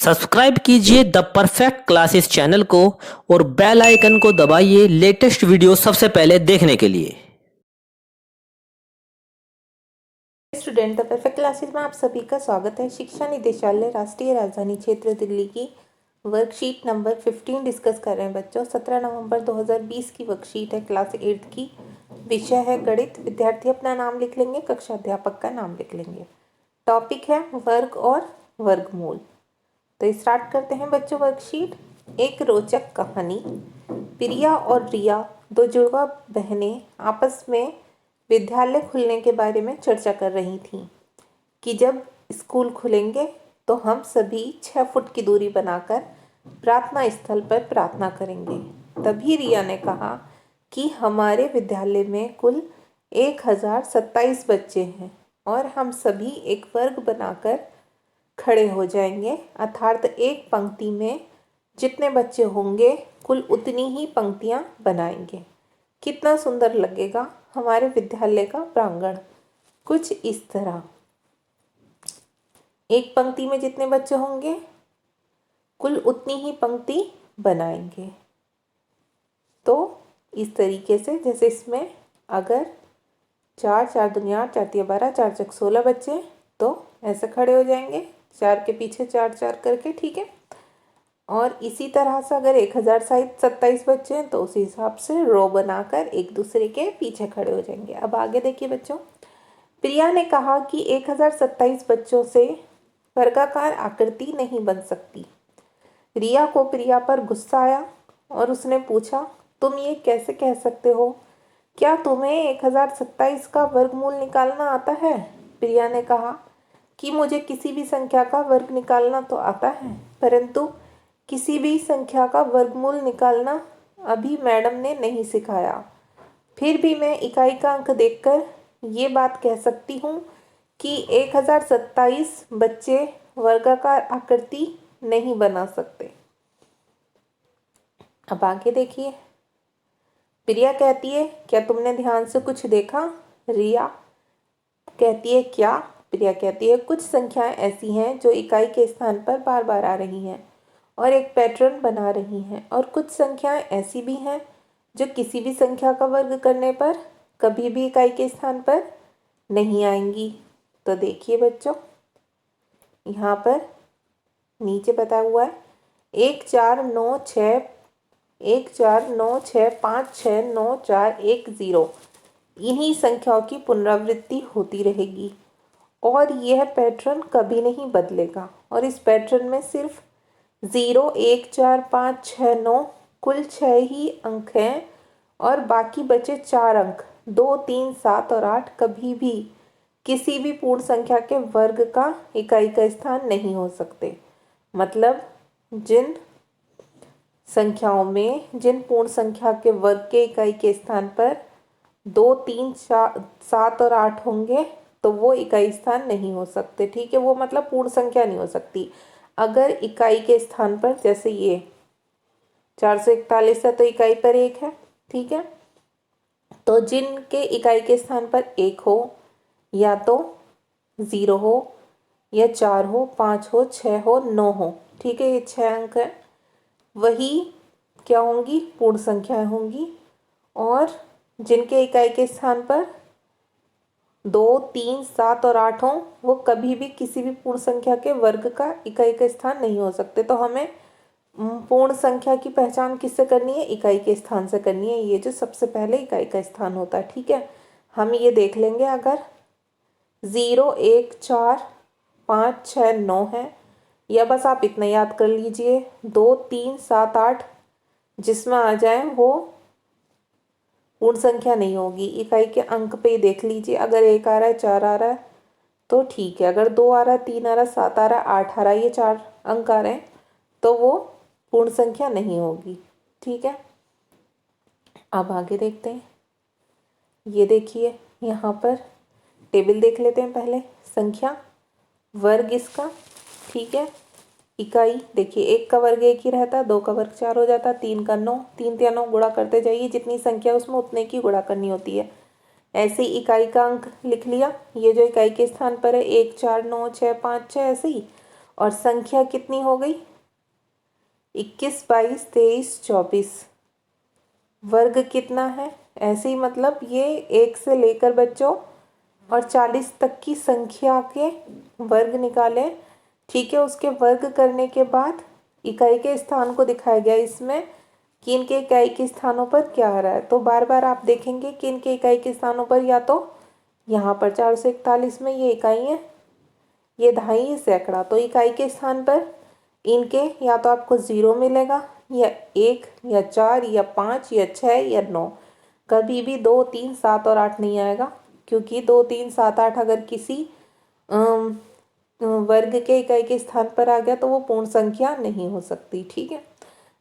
Subscribe कीजिए the perfect classes channel को और बेल आइकन को दबाइए लेटेस्ट वीडियो सबसे पहले देखने के लिए। स्टूडेंट द परफेक्ट क्लासेस में आप सभी का स्वागत है। शिक्षा निदेशालय राष्ट्रीय राजधानी क्षेत्र दिल्ली की वर्कशीट नंबर 15 डिस्कस कर रहे हैं बच्चों। 17 नवंबर 2020 की वर्कशीट है, क्लास 8 की। विषय है गणित। विद्यार्थी अपना नाम लिख लेंगे, कक्षा अध्यापक का नाम लिख लेंगे। टॉपिक है वर्ग और वर्गमूल। तो स्टार्ट करते हैं बच्चों वर्कशीट। एक रोचक कहानी। प्रिया और रिया, दो जुड़वा बहनें, आपस में विद्यालय खुलने के बारे में चर्चा कर रही थीं कि जब स्कूल खुलेंगे तो हम सभी 6 फुट की दूरी बनाकर प्रार्थना स्थल पर प्रार्थना करेंगे। तभी रिया ने कहा कि हमारे विद्यालय में कुल 1027 बच्चे हैं और हम सभी एक वर्ग बनाकर खड़े हो जाएंगे, अर्थात एक पंक्ति में जितने बच्चे होंगे कुल उतनी ही पंक्तियां बनाएंगे। कितना सुंदर लगेगा हमारे विद्यालय का प्रांगण। कुछ इस तरह एक पंक्ति में जितने बच्चे होंगे कुल उतनी ही पंक्ति बनाएंगे। तो इस तरीके से, जैसे इसमें अगर 4 4 दूनी 8, 4 तिया 12, 4 चक 16 बच्चे, तो ऐसे खड़े हो जाएंगे 4 के पीछे 4 4 करके, ठीक है। और इसी तरह से अगर 1027 बच्चे हैं तो उसी हिसाब से रो बनाकर एक दूसरे के पीछे खड़े हो जाएंगे। अब आगे देखिए बच्चों। प्रिया ने कहा कि 1027 बच्चों से वर्गाकार आकृति नहीं बन सकती। रिया को प्रिया पर गुस्सा आया और उसने पूछा, तुम ये कैसे कह सकते हो? क्या तुम्हें 1027 का वर्गमूल निकालना आता है? प्रिया ने कहा कि मुझे किसी भी संख्या का वर्ग निकालना तो आता है, परंतु किसी भी संख्या का वर्गमूल निकालना अभी मैडम ने नहीं सिखाया। फिर भी मैं इकाई का अंक देखकर ये बात कह सकती हूँ कि 1027 बच्चे वर्गाकार आकृति नहीं बना सकते। अब आगे देखिए। प्रिया कहती है, क्या तुमने ध्यान से कुछ देखा? रिया कहती है, क्या? प्रिया कहती है, कुछ संख्याएं ऐसी हैं जो इकाई के स्थान पर बार बार आ रही हैं और एक पैटर्न बना रही हैं, और कुछ संख्याएं ऐसी भी हैं जो किसी भी संख्या का वर्ग करने पर कभी भी इकाई के स्थान पर नहीं आएंगी। तो देखिए बच्चों, यहाँ पर नीचे बताया हुआ है 1 4 9 6 1 4 9 6 5 6 9 4 1 0। इन्हीं संख्याओं की पुनरावृत्ति होती रहेगी और यह पैटर्न कभी नहीं बदलेगा। और इस पैटर्न में सिर्फ 0 1 4 5 6 9 कुल 6 ही अंक हैं और बाकी बचे 4 अंक 2 3 7 और 8 कभी भी किसी भी पूर्ण संख्या के वर्ग का इकाई का स्थान नहीं हो सकते। मतलब जिन संख्याओं में जिन पूर्ण संख्या के वर्ग के इकाई के स्थान पर 2 3 4 7 और 8 होंगे तो वो इकाई स्थान नहीं हो सकते, ठीक है। वो मतलब पूर्ण संख्या नहीं हो सकती। अगर इकाई के स्थान पर, जैसे ये 441 है तो इकाई पर 1 है, ठीक है। तो जिनके इकाई के स्थान पर 1 हो, या तो 0 हो या 4 हो, 5 हो, 6 हो, 9 हो, ठीक है, ये 6 अंक है, वही क्या होंगी? पूर्ण संख्याएं होंगी। और जिनके इकाई के स्थान पर 2 3 7 और 8 हों वो कभी भी किसी भी पूर्ण संख्या के वर्ग का इकाई का स्थान नहीं हो सकते। तो हमें पूर्ण संख्या की पहचान किससे करनी है? इकाई के स्थान से करनी है। ये जो सबसे पहले इकाई का स्थान होता है, ठीक है। हम ये देख लेंगे, अगर 0 1 4 5 6 9 है, या बस आप इतना याद कर लीजिए 2 3 7 8 जिसमें आ जाए वो पूर्ण संख्या नहीं होगी। इकाई के अंक पे ही देख लीजिए, अगर 1 आ रहा है, 4 आ रहा है तो ठीक है, अगर 2 आ रहा है, 3 आ रहा है, 7 आ रहा है, 8 आ रहा है, ये 4 अंक आ रहे हैं तो वो पूर्ण संख्या नहीं होगी, ठीक है। अब आगे देखते हैं। ये देखिए, यहाँ पर टेबल देख लेते हैं पहले। संख्या, वर्ग इसका, ठीक है। इकाई देखिए, 1 का वर्ग 1 ही रहता है, 2 का वर्ग 4 हो जाता है, 3 का 9, 3 तिया 9 गुणा करते जाइए, जितनी संख्या उसमें उतने की गुणा करनी होती है। ऐसे ही इकाई का अंक लिख लिया, ये जो इकाई के स्थान पर है 1 4 9 6 5 6, ऐसे ही। और संख्या कितनी हो गई 21, 22, 23, 24। वर्ग कितना है, ऐसे ही मतलब ये 1 से लेकर बच्चों और 40 तक की संख्या के वर्ग निकालें। ठीक है, उसके वर्ग करने के बाद इकाई के स्थान को दिखाया गया इसमें कि इनके इकाई के स्थानों पर क्या आ रहा है। तो बार बार आप देखेंगे कि इनके इकाई के स्थानों पर या तो यहाँ पर 441 में ये इकाई है, ये दहाई, ये सैकड़ा। तो इकाई के स्थान पर इनके या तो आपको 0 मिलेगा या 1 या 4 या 5 या 6 या 9। कभी भी 2, 3, 7 और 8 नहीं आएगा, क्योंकि 2, 3, 7, 8 अगर किसी वर्ग के इकाई के स्थान पर आ गया तो वो पूर्ण संख्या नहीं हो सकती। ठीक है,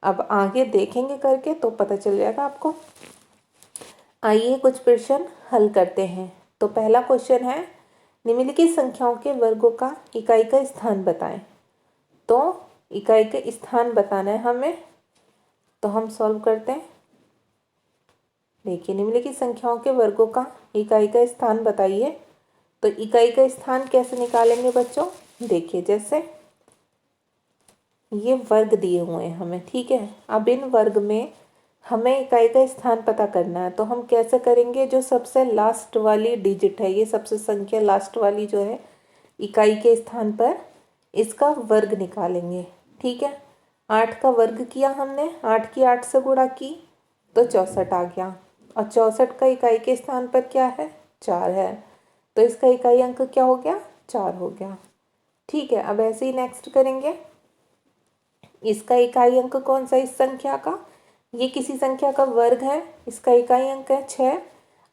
अब आगे देखेंगे करके तो पता चल जाएगा आपको। आइए कुछ प्रश्न हल करते हैं। तो पहला क्वेश्चन है, निम्नलिखित संख्याओं के वर्गों का इकाई का स्थान बताएं। तो इकाई का स्थान बताना है हमें, तो हम सॉल्व करते हैं। देखिए, निम्नलिखित संख्याओं के वर्गों का इकाई का स्थान बताइए। तो इकाई का स्थान कैसे निकालेंगे बच्चों, देखिए जैसे ये वर्ग दिए हुए हैं हमें। ठीक है, अब इन वर्ग में हमें इकाई का स्थान पता करना है। तो हम कैसे करेंगे, जो सबसे लास्ट वाली डिजिट है, ये सबसे संख्या लास्ट वाली जो है इकाई के स्थान पर, इसका वर्ग निकालेंगे। ठीक है, 8 का वर्ग किया हमने, 8 की 8 से गुणा की तो 64 आ गया। और 64 का इकाई के स्थान पर क्या है, 4 है, तो इसका इकाई अंक क्या हो गया, 4 हो गया। ठीक है, अब ऐसे ही नेक्स्ट करेंगे। इसका इकाई अंक कौन सा, इस संख्या का, ये किसी संख्या का वर्ग है, इसका इकाई अंक है 6।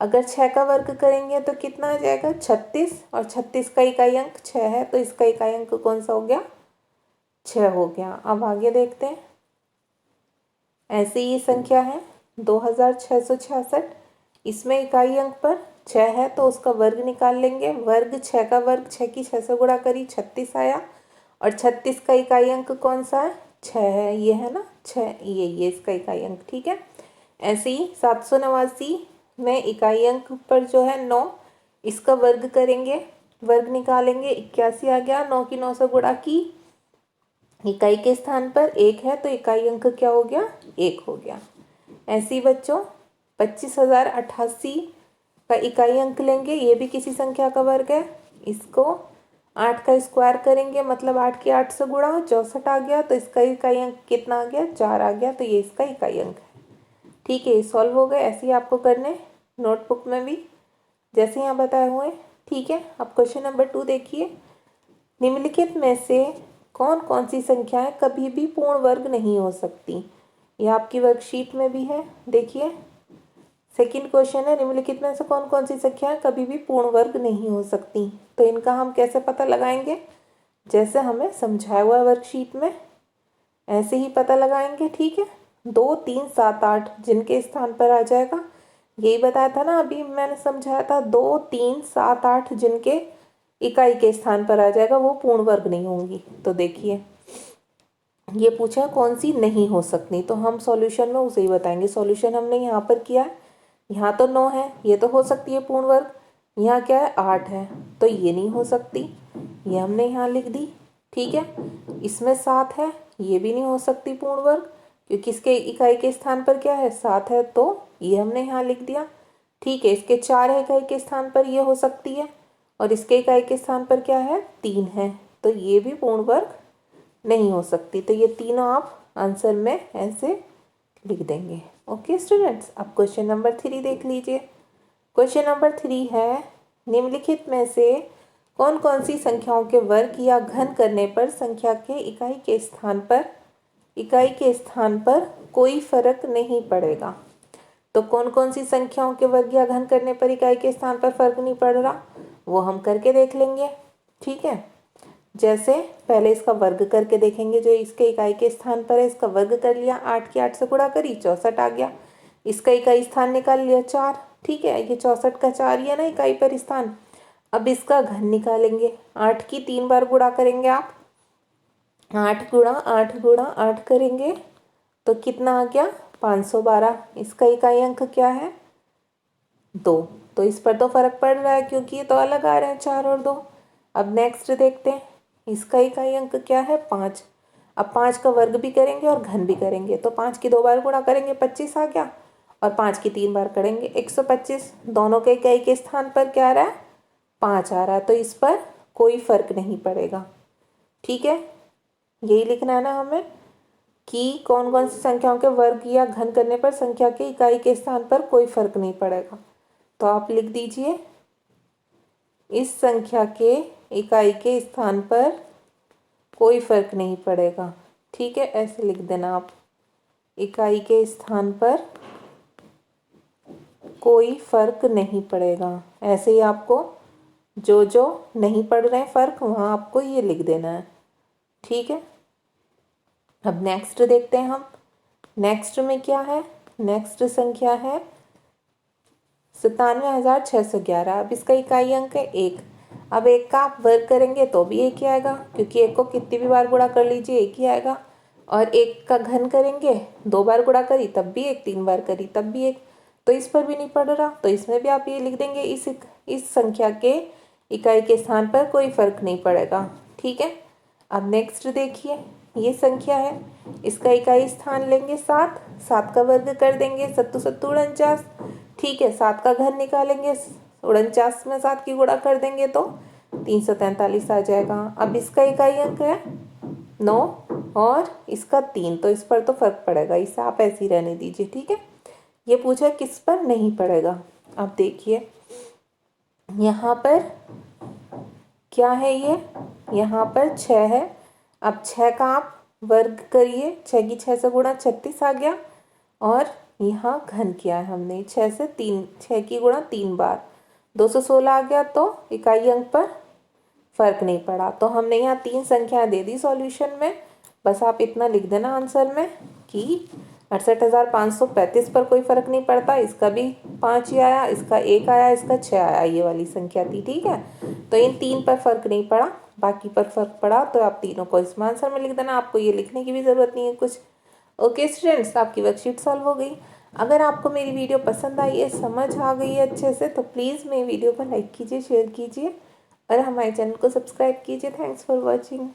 अगर 6 का वर्ग करेंगे तो कितना आ जाएगा, 36, और 36 का इकाई अंक 6 है, तो इसका इकाई अंक कौन सा हो गया, 6 हो गया। अब आगे देखते हैं। ऐसी ये संख्या है 2666, इसमें इकाई अंक पर 6 है, तो उसका वर्ग निकाल लेंगे। वर्ग 6 का वर्ग 6 की 6 से गुणा करी, 36 आया। और 36 का इकाई अंक कौन सा है, 6 है, ये है ना 6, ये इसका इकाई अंक। ठीक है, ऐसे ही 789 में इकाई अंक पर जो है 9, इसका वर्ग करेंगे, वर्ग निकालेंगे, 81 आ गया। 9 की 9 से गुणा की, इकाई के स्थान पर 1 है, तो इकाई अंक क्या हो गया, 1 हो गया। ऐसे ही बच्चों 25,088 का इकाई अंक लेंगे, ये भी किसी संख्या का वर्ग है। इसको 8 का स्क्वायर करेंगे, मतलब 8 की 8 से गुणा, 64 आ गया, तो इसका इकाई अंक कितना आ गया, 4 आ गया, तो ये इसका इकाई अंक है। ठीक है, ये सॉल्व हो गए। ऐसे ही आपको करने नोटबुक में भी जैसे यहाँ बताए हुए। ठीक है, अब क्वेश्चन नंबर 2 देखिए। निम्नलिखित में से कौन कौन सी संख्याएं कभी भी पूर्ण वर्ग नहीं हो सकती। ये आपकी वर्कशीट में भी है, देखिए सेकंड क्वेश्चन है, निम्नलिखित में से कौन कौन सी संख्याएं कभी भी पूर्ण वर्ग नहीं हो सकती। तो इनका हम कैसे पता लगाएंगे, जैसे हमें समझाया हुआ है वर्कशीट में, ऐसे ही पता लगाएंगे। ठीक है, 2, 3, 7, 8 जिनके स्थान पर आ जाएगा, यही बताया था ना अभी मैंने समझाया था, 2, 3, 7, 8 जिनके इकाई के स्थान पर आ जाएगा वो पूर्ण वर्ग नहीं होंगी। तो देखिए ये पूछा कौन सी नहीं हो सकती, तो हम सॉल्यूशन में उसे ही बताएंगे। सॉल्यूशन हमने यहाँ पर किया है, यहाँ तो 9 है, ये तो हो सकती है पूर्ण वर्ग। यहाँ क्या है, 8 है, तो ये नहीं हो सकती, ये हमने यहाँ लिख दी। ठीक है, इसमें 7 है, ये भी नहीं हो सकती पूर्ण वर्ग, क्योंकि इसके इकाई के स्थान पर क्या है, 7 है, तो ये हमने यहाँ लिख दिया। ठीक है, इसके 4 है इकाई के स्थान पर, ये हो सकती है, और इसके इकाई के स्थान पर क्या है, 3 है, तो ये भी पूर्ण वर्ग नहीं हो सकती। तो ये तीनों आप आंसर में ऐसे लिख देंगे। ओके स्टूडेंट्स, अब क्वेश्चन नंबर 3 देख लीजिए। क्वेश्चन नंबर 3 है, निम्नलिखित में से कौन कौन सी संख्याओं के वर्ग या घन करने पर संख्या के इकाई के स्थान पर कोई फर्क नहीं पड़ेगा। तो कौन कौन सी संख्याओं के वर्ग या घन करने पर इकाई के स्थान पर फर्क नहीं पड़ रहा, वो हम करके देख लेंगे। ठीक है, जैसे पहले इसका वर्ग करके देखेंगे, जो इसके इकाई के स्थान पर है, इसका वर्ग कर लिया, 8 की 8 से गुणा करी, 64 आ गया। इसका इकाई स्थान निकाल लिया 4। ठीक है, ये 64 का 4 ही है ना इकाई पर स्थान। अब इसका घन निकालेंगे, 8 की 3 बार गुणा करेंगे आप, 8 गुणा 8 गुणा 8 करेंगे तो कितना आ गया, 512। इसका इकाई अंक क्या है, 2। तो इस पर तो फर्क पड़ रहा है क्योंकि ये तो अलग आ रहे हैं 4 और 2। अब नेक्स्ट देखते हैं, इसका इकाई अंक क्या है 5। अब 5 का वर्ग भी करेंगे और घन भी करेंगे तो 5 की 2 बार गुणा करेंगे 25 आ गया, और 5 की 3 बार करेंगे 125। दोनों के इकाई के स्थान पर क्या आ रहा है 5 आ रहा है, तो इस पर कोई फर्क नहीं पड़ेगा। ठीक है, यही लिखना है ना हमें कि कौन कौन सी संख्याओं के वर्ग या घन करने पर संख्या के इकाई के स्थान पर कोई फर्क नहीं पड़ेगा। तो आप लिख दीजिए इस संख्या के इकाई के स्थान पर कोई फर्क नहीं पड़ेगा। ठीक है, ऐसे लिख देना आप, इकाई के स्थान पर कोई फर्क नहीं पड़ेगा। ऐसे ही आपको जो जो नहीं पड़ रहे हैं फर्क वहाँ आपको ये लिख देना है। ठीक है, अब नेक्स्ट देखते हैं हम। नेक्स्ट में क्या है, नेक्स्ट संख्या है 97,611। अब इसका इकाई अंक है 1। अब 1 का आप वर्ग करेंगे तो भी 1 ही आएगा, क्योंकि 1 को कितनी भी बार गुणा कर लीजिए 1 ही आएगा। और 1 का घन करेंगे 2 बार गुणा करी तब भी 1, 3 बार करी तब भी 1, तो इस पर भी नहीं पड़ रहा, तो इसमें भी आप ये लिख देंगे इस संख्या के इकाई के स्थान पर कोई फर्क नहीं पड़ेगा। ठीक है, अब नेक्स्ट देखिए, ये संख्या है, इसका इकाई स्थान लेंगे 7, 7 का वर्ग कर देंगे 7 7 49। ठीक है, 7 का घन निकालेंगे 49 में 7 की गुणा कर देंगे तो 343 आ जाएगा। अब इसका इकाई अंक है 9 और इसका 3, तो इस पर तो फर्क पड़ेगा, इसे आप ऐसे ही रहने दीजिए। ठीक है, ये पूछा किस पर नहीं पड़ेगा। अब देखिए यहाँ पर क्या है, ये यहाँ पर 6 है। अब 6 का आप वर्ग करिए, 6 की 6 से गुणा 36 आ गया, और यहाँ घन किया है हमने 6 से 3, 6 की गुणा 3 बार 216 आ गया, तो इकाई अंक पर फर्क नहीं पड़ा। तो हमने यहाँ 3 संख्याएं दे दी सॉल्यूशन में, बस आप इतना लिख देना आंसर में कि 68,535 पर कोई फर्क नहीं पड़ता। इसका भी 5 ही आया, इसका 1 आया, इसका 6 आया, ये वाली संख्या थी। ठीक है, तो इन 3 पर फर्क नहीं पड़ा, बाकी पर फर्क पड़ा, तो आप तीनों को इसमें आंसर में लिख देना, आपको ये लिखने की भी ज़रूरत नहीं है कुछ। ओके स्टूडेंट्स, आपकी वर्कशीट सॉल्व हो गई। अगर आपको मेरी वीडियो पसंद आई है, समझ आ गई है अच्छे से, तो प्लीज़ मेरी वीडियो को लाइक कीजिए, शेयर कीजिए और हमारे चैनल को सब्सक्राइब कीजिए। Thanks for watching.